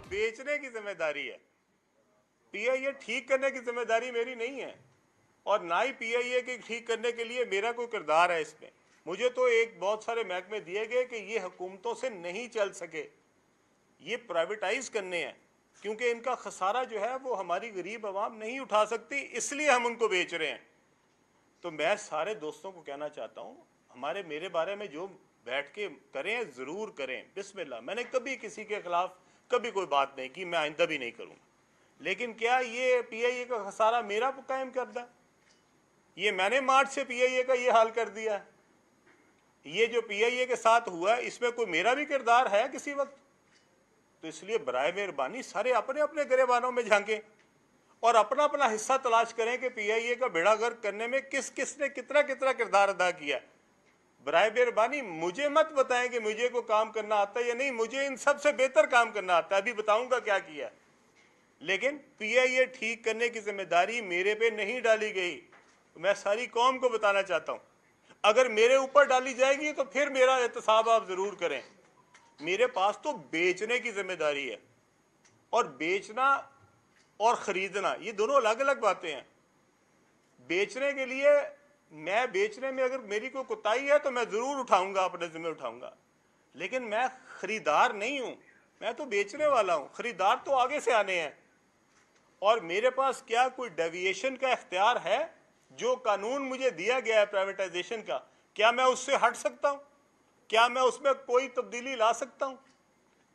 बेचने की जिम्मेदारी है, PIA ठीक करने की जिम्मेदारी मेरी नहीं है, और ना ही PIA के ठीक करने के लिए मेरा कोई किरदार है इसमें। मुझे तो एक बहुत सारे महकमे दिए गए कि ये हुकूमतों से नहीं चल सके, ये प्राइवेटाइज करने हैं, क्योंकि इनका खसारा जो है वो हमारी गरीब आवाम नहीं उठा सकती, इसलिए हम उनको बेच रहे हैं। तो मैं सारे दोस्तों को कहना चाहता हूँ, मेरे बारे में जो बैठ के करें ज़रूर करें, बिस्मिल्लाह। मैंने कभी किसी के खिलाफ कभी कोई बात नहीं की, मैं आइंदा भी नहीं करूँगा। लेकिन क्या ये PIA का खसारा मेरा कायम करता है? ये मैंने मार्च से PIA का ये हाल कर दिया है। ये जो PIA के साथ हुआ है इसमें कोई मेरा भी किरदार है किसी वक्त? तो इसलिए बराए मेहरबानी सारे अपने अपने गिरेबानों में झांकें और अपना अपना हिस्सा तलाश करें कि PIA का बेड़ा गर्क करने में किस किस ने कितना कितना किरदार अदा किया। बराए मेहरबानी मुझे मत बताएं कि मुझे को काम करना आता है या नहीं, मुझे इन सब से बेहतर काम करना आता है, अभी बताऊंगा क्या किया। लेकिन PIA ठीक करने की जिम्मेदारी मेरे पे नहीं डाली गई। मैं सारी कौम को बताना चाहता हूं, अगर मेरे ऊपर डाली जाएगी तो फिर मेरा एहतसाब आप जरूर करें। मेरे पास तो बेचने की जिम्मेदारी है, और बेचना और खरीदना ये दोनों अलग अलग बातें हैं। बेचने के लिए मैं बेचने में अगर मेरी कोई कोताही है तो मैं जरूर उठाऊंगा, अपने जिम्मे उठाऊंगा, लेकिन मैं खरीदार नहीं हूं, मैं तो बेचने वाला हूं। खरीदार तो आगे से आने हैं, और मेरे पास क्या कोई डेविएशन का इख्तियार है? जो कानून मुझे दिया गया है प्राइवेटाइजेशन का, क्या मैं उससे हट सकता हूं? क्या मैं उसमें कोई तब्दीली ला सकता हूं?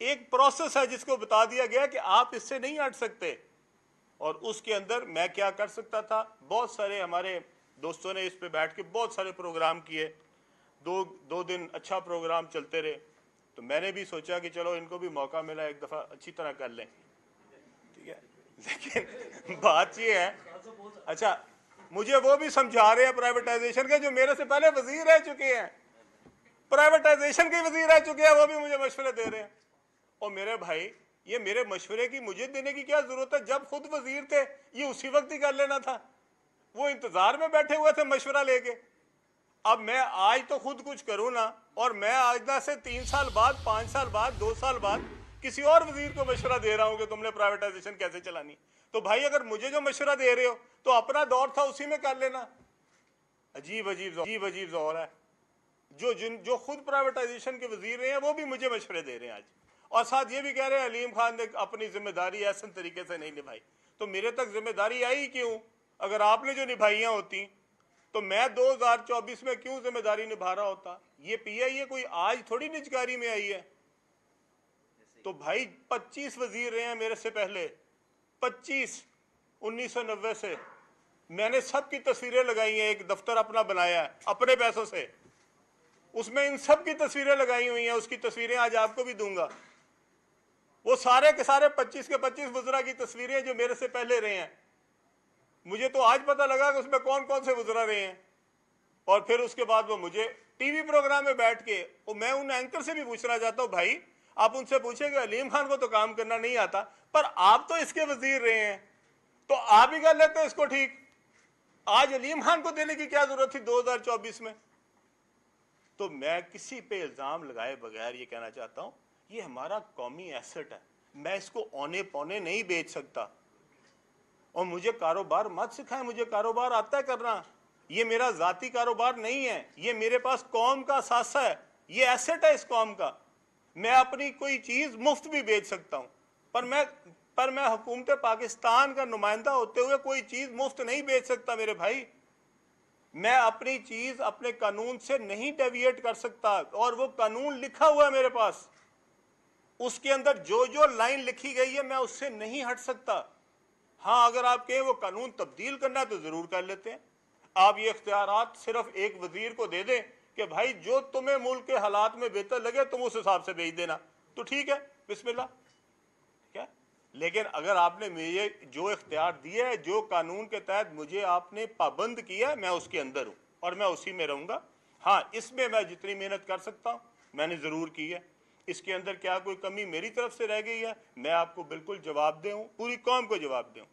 एक प्रोसेस है जिसको बता दिया गया कि आप इससे नहीं हट सकते, और उसके अंदर मैं क्या कर सकता था। बहुत सारे हमारे दोस्तों ने इस पे बैठ के बहुत सारे प्रोग्राम किए, दो दिन अच्छा प्रोग्राम चलते रहे। तो मैंने भी सोचा कि चलो इनको भी मौका मिला, एक दफ़ा अच्छी तरह कर लें, ठीक है। लेकिन बात ये है, अच्छा मुझे वो भी समझा रहे हैं प्राइवेटाइजेशन के जो मेरे से पहले वजीर रह चुके हैं, प्राइवेटाइजेशन के वजीर रह चुके हैं, वो भी मुझे मशवरे दे रहे हैं। और मेरे भाई, ये मेरे मशवरे की मुझे देने की क्या जरूरत है? जब खुद वजीर थे ये उसी वक्त ही कर लेना था, वो इंतजार में बैठे हुए थे मशवरा लेके। अब मैं आज तो खुद कुछ करूं ना, और मैं आज ना से 3 साल बाद, 5 साल बाद, 2 साल बाद किसी और वजीर को मशवरा दे रहा हूं कि तुमने प्राइवेटाइजेशन कैसे चलानी। तो भाई अगर मुझे जो मशवरा दे रहे हो तो अपना दौर था उसी में कर लेना। अजीब अजीब दौर है। जो खुद प्राइवेटाइजेशन के वजीर रहे हैं वो भी मुझे मशवरे दे रहे हैं आज, और साथ ये भी कह रहे हैं अलीम खान ने अपनी जिम्मेदारी ऐसे तरीके से नहीं निभाई। तो मेरे तक जिम्मेदारी आई क्यों? अगर आपने जो निभाइयां होती तो मैं 2024 में क्यों जिम्मेदारी निभा रहा होता? ये PIA कोई आज थोड़ी निजकारी में आई है। तो भाई 25 वजीर रहे हैं मेरे से पहले, 25 1990 से। मैंने सबकी तस्वीरें लगाई हैं, एक दफ्तर अपना बनाया है अपने पैसों से, उसमें इन सब की तस्वीरें लगाई हुई हैं। उसकी तस्वीरें आज आपको भी दूंगा। वो सारे के सारे 25 के 25 वज़रा की तस्वीरें जो मेरे से पहले रहे हैं। मुझे तो आज पता लगा कि उसमें कौन कौन से वज़रा रहे हैं। और फिर उसके बाद वो मुझे टीवी प्रोग्राम में बैठ के, और मैं उन एंकर से भी पूछना चाहता हूँ, भाई आप उनसे पूछेंगे अलीम खान को तो काम करना नहीं आता, पर आप तो इसके वजीर रहे हैं, तो आप ही कर लेते इसको ठीक। आज अलीम खान को देने की क्या जरूरत थी 2024 में? तो मैं किसी पे इल्जाम लगाए बगैर ये कहना चाहता हूं, ये हमारा कौमी एसेट है, मैं इसको औने पौने नहीं बेच सकता। और मुझे कारोबार मत सिखाएं, मुझे कारोबार आता है करना, ये मेरा जाती कारोबार नहीं है, ये मेरे पास कौम का सासा है, ये एसेट है इस कौम का। मैं अपनी कोई चीज मुफ्त भी बेच सकता हूं, पर मैं हुकूमत पाकिस्तान का नुमाइंदा होते हुए कोई चीज मुफ्त नहीं बेच सकता मेरे भाई। मैं अपनी चीज अपने कानून से नहीं डेविएट कर सकता, और वो कानून लिखा हुआ है मेरे पास, उसके अंदर जो जो लाइन लिखी गई है मैं उससे नहीं हट सकता। हाँ, अगर आप कहें वो कानून तब्दील करना है तो जरूर कर लेते हैं। आप ये इख्तियारात सिर्फ एक वजीर को दे दें कि भाई जो तुम्हें मुल्क के हालात में बेहतर लगे तुम उस हिसाब से भेज देना, तो ठीक है, बिस्मिल्लाह, ठीक है। लेकिन अगर आपने मुझे जो इख्तियार दिया है, जो कानून के तहत मुझे आपने पाबंद किया, मैं उसके अंदर हूँ और मैं उसी में रहूँगा। हाँ, इसमें मैं जितनी मेहनत कर सकता हूँ मैंने ज़रूर की है। इसके अंदर क्या कोई कमी मेरी तरफ से रह गई है, मैं आपको बिल्कुल जवाब दूँ, पूरी कौम को जवाब दूँ।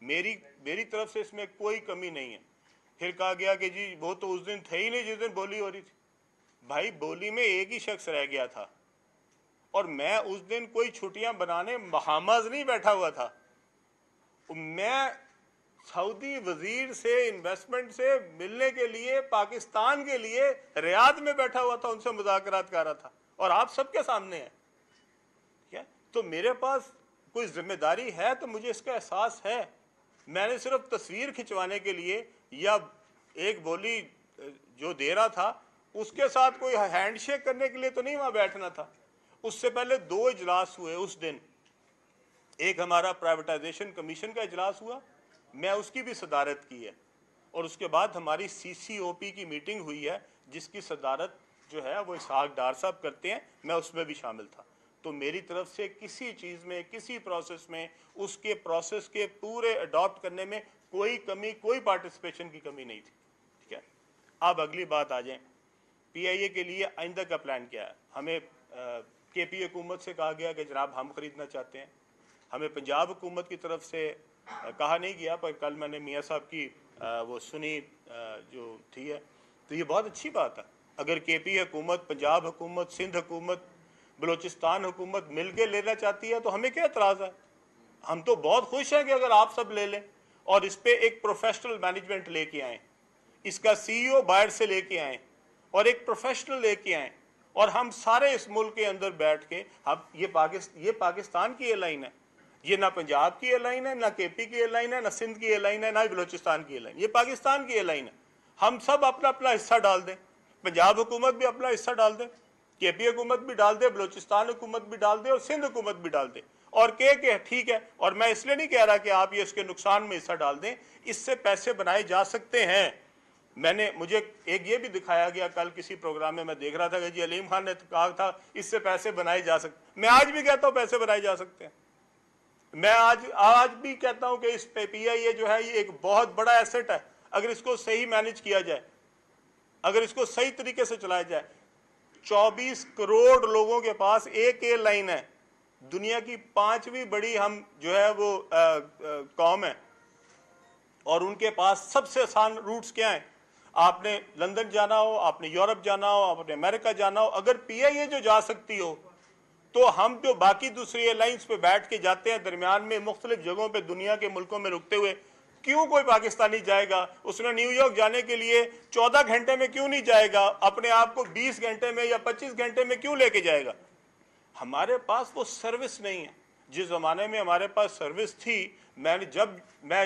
मेरी तरफ से इसमें कोई कमी नहीं है। फिर कहा गया कि जी वो तो उस दिन थे ही नहीं जिस दिन बोली हो रही थी। भाई बोली में एक ही शख्स रह गया था, اور میں اس دن کوئی چھٹیاں بنانے بہاماز نہیں بیٹھا ہوا تھا، میں سعودی وزیر سے انویسٹمنٹ سے ملنے کے لیے پاکستان کے لیے ریاض میں بیٹھا ہوا تھا، ان سے مذاکرات کر رہا تھا، اور آپ سب کے سامنے ہے. تو میرے پاس کوئی ذمہ داری ہے تو مجھے اس کا احساس ہے. میں نے صرف تصویر کھنچوانے کے لیے یا ایک بولی جو دے رہا تھا اس کے ساتھ کوئی ہینڈ شیک کرنے کے لیے تو نہیں وہاں بیٹھنا تھا. اس سے پہلے 2 اجلاس ہوئے اس دن. ایک ہمارا پرائیویٹائزیشن کمیشن کا اجلاس ہوا، میں اس کی بھی صدارت کی ہے، اور اس کے بعد ہماری CCOP کی میٹنگ ہوئی ہے جس کی صدارت جو ہے وہ اسحاق ڈار صاحب کرتے ہیں، میں اس میں بھی شامل تھا. تو میری طرف سے کسی چیز میں، کسی پروسیس میں، اس کے پروسیس کے پورے اڈاپٹ کرنے میں کوئی کمی، کوئی پارٹیسپیشن کی کمی نہیں تھی. ٹھیک ہے. اب اگلی بات آ جائیں، PIA کے لیے آئندہ کا پلان کیا ہے. ہمیں KP حکومت سے کہا گیا کہ جناب ہم خریدنا چاہتے ہیں. ہمیں پنجاب حکومت کی طرف سے کہا نہیں گیا، پر کل میں نے میاں صاحب کی وہ سنی جو تھی ہے، تو یہ بہت اچھی بات ہے. اگر KP حکومت، پنجاب حکومت، سندھ حکومت، بلوچستان حکومت مل کے لینا چاہتی ہے تو ہمیں کیا اعتراض ہے؟ ہم تو بہت خوش ہیں کہ اگر آپ سب لے لیں اور اس پہ ایک پروفیشنل مینجمنٹ لے کے آئیں، اس کا CEO باہر سے لے کے آئیں اور ایک پروفیشنل لے کے آئیں، اور ہم سارے اس ملک کے اندر بیٹھ کے یہ پاکستان کی ایئر لائن ہے، یہ نہ پنجاب کی ایئر لائن ہے، نہ KP کی ایئر لائن ہے، نہ سندھ کی ایئر لائن ہے، نہ بلوچستان کی ایئر لائن، یہ پاکستان کی ایئر لائن ہے. ہم سب اپنا اپنا حصہ ڈال دیں. پنجاب حکومت بھی اپنا حصہ ڈال دے، KP حکومت بھی ڈال دے، بلوچستان حکومت بھی ڈال دے، اور سندھ حکومت بھی ڈال دے، اور کہ ٹھیک ہے. اور میں اس لیے نہیں کہہ رہا کہ آپ یہ اس کے نقصان میں حصہ ڈال دیں، اس سے پیسے بنائے جا سکتے ہیں. مجھے ایک یہ بھی دکھایا گیا کل کسی پروگرام میں دیکھ رہا تھا کہ جی علیم خان نے کہا تھا اس سے پیسے بنائے جا سکتے. میں آج بھی کہتا ہوں پیسے بنائے جا سکتے ہیں. میں آج بھی کہتا ہوں کہ اس پہ PIA جو ہے یہ ایک بہت بڑا ایسٹ ہے. اگر اس کو صحیح مینج کیا جائے، اگر اس کو صحیح طریقے سے چلایا جائے. 24 کروڑ لوگوں کے پاس ایک ایئر لائن ہے، دنیا کی 5ویں بڑی ہم جو ہے وہ قوم ہے، اور ان کے پاس سب سے آسان روٹس کیا ہیں؟ آپ نے لندن جانا ہو، آپ نے یورپ جانا ہو، آپ نے امریکہ جانا ہو، اگر PIA جو جا سکتی ہو تو ہم جو باقی دوسری ایئر لائنز پہ بیٹھ کے جاتے ہیں درمیان میں مختلف جگہوں پہ دنیا کے ملکوں میں رکتے ہوئے، کیوں کوئی پاکستانی جائے گا؟ اس نے نیو یارک جانے کے لیے 14 گھنٹے میں کیوں نہیں جائے گا؟ اپنے آپ کو 20 گھنٹے میں یا 25 گھنٹے میں کیوں لے کے جائے گا؟ ہمارے پاس وہ سروس نہیں ہے. جس زمانے میں ہمارے پاس سروس تھی، جب میں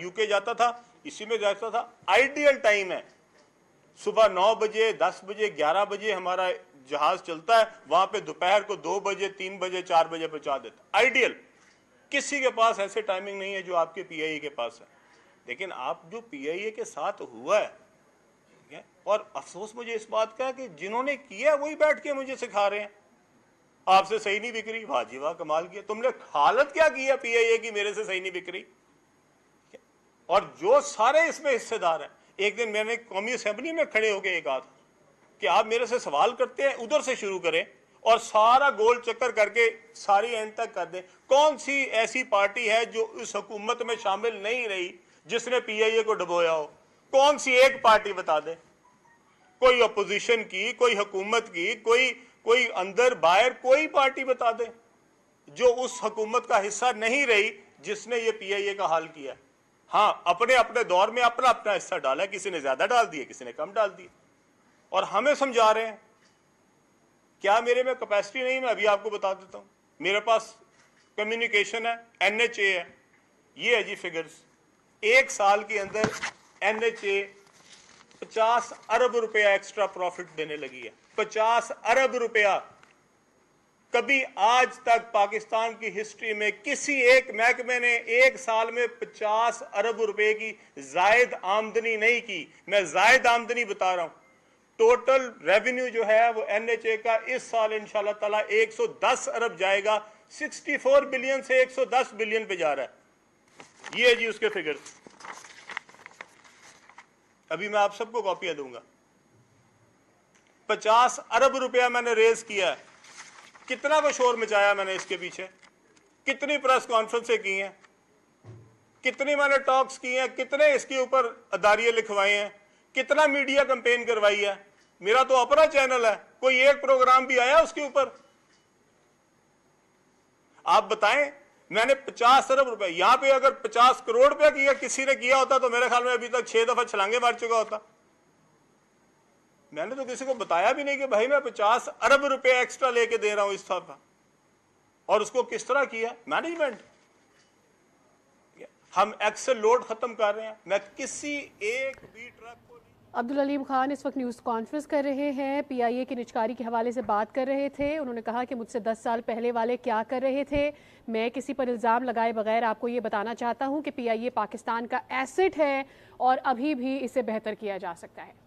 UK جاتا تھا، اسی میں جاتا تھا، آئیڈیل ٹائم ہے صبح 9 بجے، 10 بجے، 11 بجے ہمارا جہاز چلتا ہے، وہاں پہ دوپہر کو 2 بجے، 3 بجے، 4 بجے پہنچا دیتا. آئیڈیل. کسی کے پاس ایسے ٹائمنگ نہیں ہے جو آپ کے PIA کے پاس ہے. لیکن آپ جو PIA کے ساتھ ہوا ہے، اور افسوس مجھے اس بات کا کہ جنہوں نے کیا وہی بیٹھ کے مجھے سکھا رہے ہیں آپ سے صحیح نہیں بک رہی. واہ جی واہ، کمال کیا تم نے، حالت کیا کی ہے PIA کی میرے سے صحیح نہیں بک رہی. اور جو سارے اس میں حصے دار ہیں. ایک دن میں نے قومی اسمبلی میں کھڑے ہو کے یہ کہا تھا کہ آپ میرے سے سوال کرتے ہیں ادھر سے شروع کریں اور سارا گول چکر کر کے ساری اینڈ تک کر دیں. کون سی ایسی پارٹی ہے جو اس حکومت میں شامل نہیں رہی جس نے PIA کو ڈبویا ہو؟ کون سی ایک پارٹی بتا دیں. کوئی اپوزیشن کی، کوئی حکومت کی، کوئی اندر باہر کوئی پارٹی بتا دیں جو اس حکومت کا حصہ نہیں رہی جس نے یہ PIA کا حل کیا. ہاں، اپنے اپنے دور میں اپنا اپنا حصہ ڈالا، کسی نے زیادہ ڈال دیا، کسی نے کم ڈال دیا، اور ہمیں سمجھا رہے ہیں. کیا میرے میں کیپیسٹی نہیں؟ میں ابھی آپ کو بتا دیتا ہوں. میرے پاس کمیونیکیشن ہے، NHA ہے، یہ ہے جی فگرز. 1 سال کے اندر NHA 50 ارب روپیہ ایکسٹرا پروفٹ دینے لگی ہے. 50 ارب روپیہ. کبھی آج تک پاکستان کی ہسٹری میں کسی ایک محکمے نے 1 سال میں 50 ارب روپے کی زائد آمدنی نہیں کی. میں زائد آمدنی بتا رہا ہوں. ٹوٹل ریونیو جو ہے وہ NHA کا اس سال انشاءاللہ تعالی 110 ارب جائے گا. 64 بلین سے 110 بلین پہ جا رہا ہے. یہ ہے جی اس کے فگرز. ابھی میں آپ سب کو کاپیاں دوں گا. 50 ارب روپیہ میں نے ریز کیا ہے. کتنا کو شور مچایا میں نے اس کے پیچھے، کتنی پریس کانفرنسیں کی ہیں، کتنی میں نے ٹاکس کی ہیں، کتنے اس کے اوپر اداریے لکھوائے ہیں، کتنا میڈیا کمپین کروائی ہے. میرا تو اپنا چینل ہے، کوئی ایک پروگرام بھی آیا اس کے اوپر؟ आप बताएं, मैंने 50 अरब रुपए, यहां पे अगर 50 करोड़ रुपया किया किसी ने किया होता तो मेरे ख्याल में अभी तक 6 दफा छलांगे मार चुका होता। मैंने तो किसी को बताया भी नहीं कि भाई मैं 50 अरब रुपए एक्स्ट्रा लेके दे रहा हूं इस दफा। और उसको किस तरह किया मैनेजमेंट। हम एक्सेल लोड खत्म कर रहे हैं, मैं किसी एक भी ट्रक को। अब्दुल अलीम खान इस वक्त न्यूज़ कॉन्फ्रेंस कर रहे हैं, PIA की निजकारी के हवाले से बात कर रहे थे। उन्होंने कहा कि मुझसे 10 साल पहले वाले क्या कर रहे थे, मैं किसी पर इल्ज़ाम लगाए बगैर आपको ये बताना चाहता हूँ कि PIA पाकिस्तान का एसेट है और अभी भी इसे बेहतर किया जा सकता है।